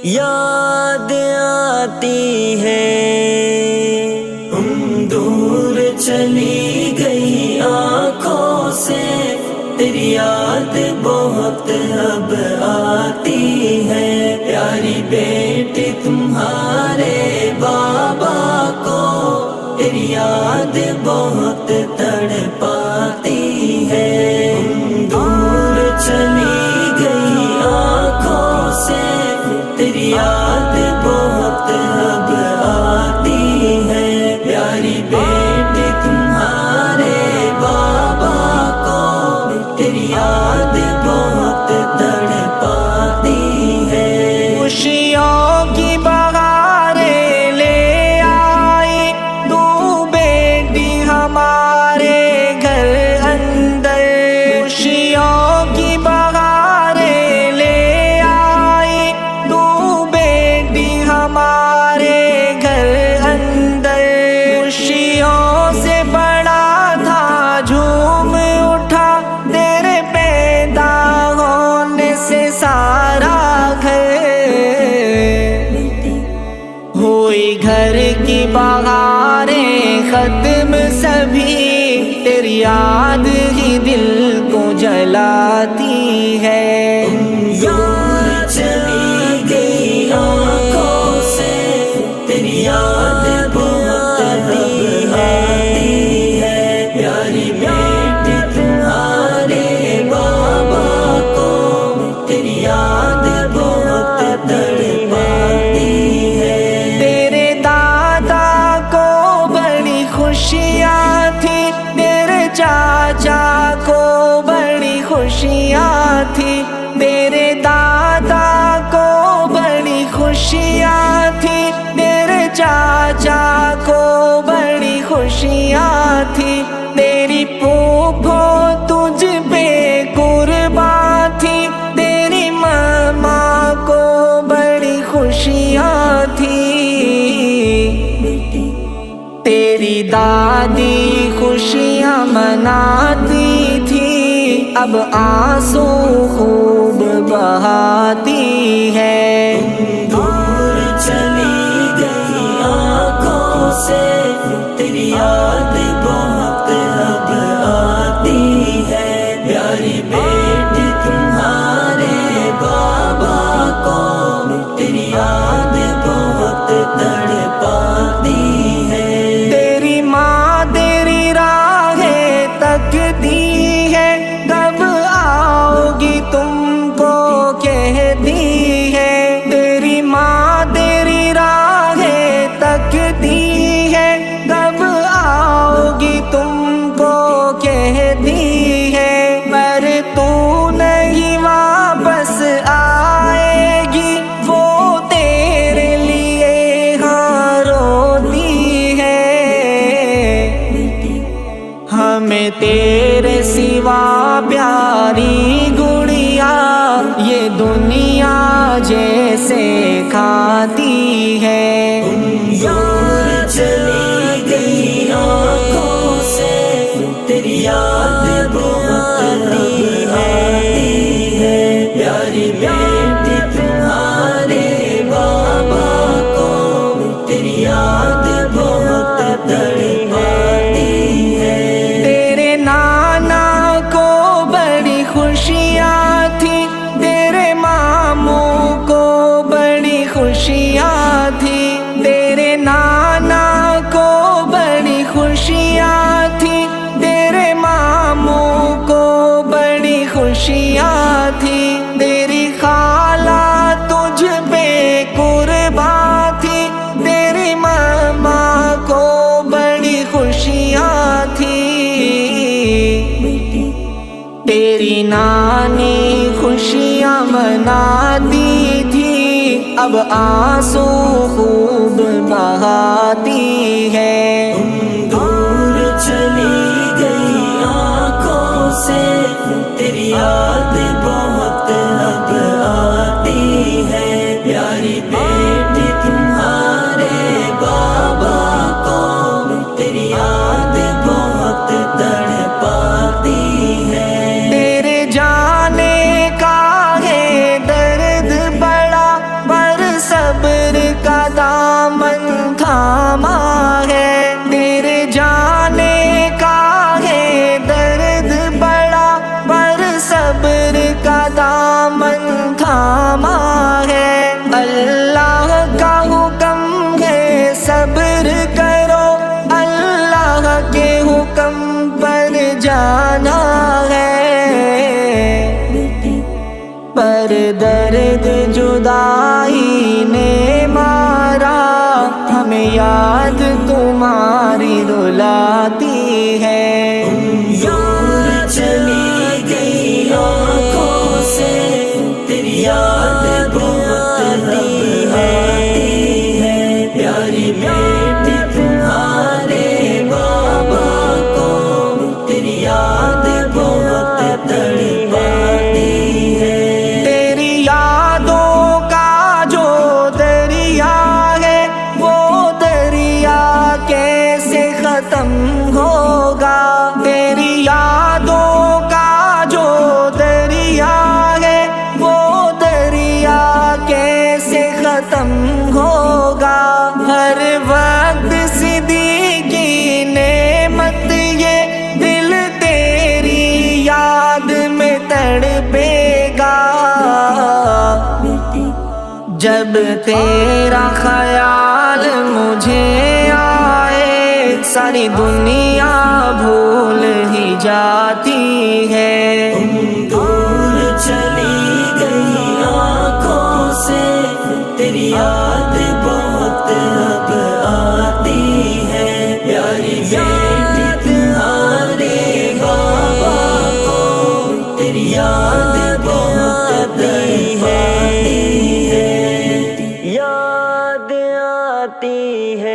یاد آتی ہے، دور چلی گئی آنکھوں سے تیری یاد بہت اب آتی ہے، پیاری بیٹی تمہارے بابا کو تیری یاد بہت تڑپاتی ہے، دور چلی گئی آنکھوں سے تیری یاد بہت اب آتی ہے، پیاری بیٹی تمہارے بابا کو تیری یاد بہت تڑپاتی ہے، خوشیوں کی بہاریں لے آئی تو بیٹی ہمارے گھر اندر، خوشیوں کی بہاریں لے آئی تو بیٹی ہمارے گھر اندر، خوشیوں سے بڑا تھا جھوم اٹھا تیرے پیدا ہونے سے سارا ہوئی گھر کی بہاریں ختم سبھی، تیری یاد ہی دل کو جلاتی ہے، یاد چلی گئی آنکھوں سے تیری یاد بہت اب آتی ہے، پیاری بیٹی تمہارے بابا کو تیری یاد بہت تڑپاتی ہے، تیرے دادا کو بڑی خوشیاں تھی، تیرے چاچا کو بڑی خوشیاں تھی، تیرے دادا کو بڑی خوشیاں تھی، تیرے چاچا کو بڑی خوشیاں تھی، تیری پھوپھو تجھ پہ قربان تھی، تیری ماما کو بڑی خوشیاں تھی، تیری دادی خوشیاں مناتی تھی، اب آنسو خوب بہاتی ہے، دور چلی گئی آنکھوں سے تیری یاد بہت اب آتی ہے، پیاری بیٹی تمہارے بابا کو تیری یاد بہت تڑپاتی ہے، تیری ماں تیری راہیں تکتی ہے، کب آؤ گی تم کو کہتی ہے، تیری ماں تیری راہیں تکتی ہے، کب آؤ گی تم کو کہتی ہے، پر تو نہیں واپس آئے گی، وہ تیرے لیے ہاں روتی ہے، ہمیں تیرے سوا پیاری گڑیا یہ دنیا جیسے کھاتی ہے، دور چلی گئی آنکھوں سے تیری یاد بہت اب آتی ہے، پیاری بیٹی تمہارے بابا کو تیری یاد بہت تڑپاتی ہے، تیرے نانا کو بڑی خوشیاں تھی، تیرے ماموں کو بڑی خوشیاں تھی، تیرے نانا کو بڑی خوشیاں تھی، تیرے ماموں کو بڑی خوشیاں تھی، تیری خالہ تجھ پہ قربان تھی، تیری ماما کو بڑی خوشیاں تھی، تیری نانی خوشیاں مناتی تھی، اب آنسو خوب بہاتی ہے، دور چلی گئی آنکھوں سے تیری یاد بہت اب آتی ہے، پیاری بیٹی تمہارے بابا کو تیری یاد بہت تڑپاتی ہے، تیرے جانے کا ہے درد بڑا، جدائی نے مارا، ہمیں یاد تمہاری رلاتی ہے۔ دور چلی گئی آنکھوں سے تیری یاد بہت اب آتی ہے، پیاری بیٹی تمہارے بابا کو تیری یاد بہت تڑپاتی ہے۔ تیری یادوں کا جو دریا ہے وہ دریا کیسے ختم ہوگا؟ تیری یادوں کا جو دریا ہے وہ دریا کیسے ختم ہوگا؟ ہر وقت صدیقی نعمت یہ دل تیری یاد میں تڑپے گا۔ جب تیرا خیال مجھے آئے ساری دنیا بھول ہی جاتی ہے۔ دور چلی گئی آنکھوں سے تیری یاد بہت اب آتی ہے، پیاری بیٹی تمہارے بابا کو تیری یاد بہت تڑپاتی ہے، یاد آتی ہے۔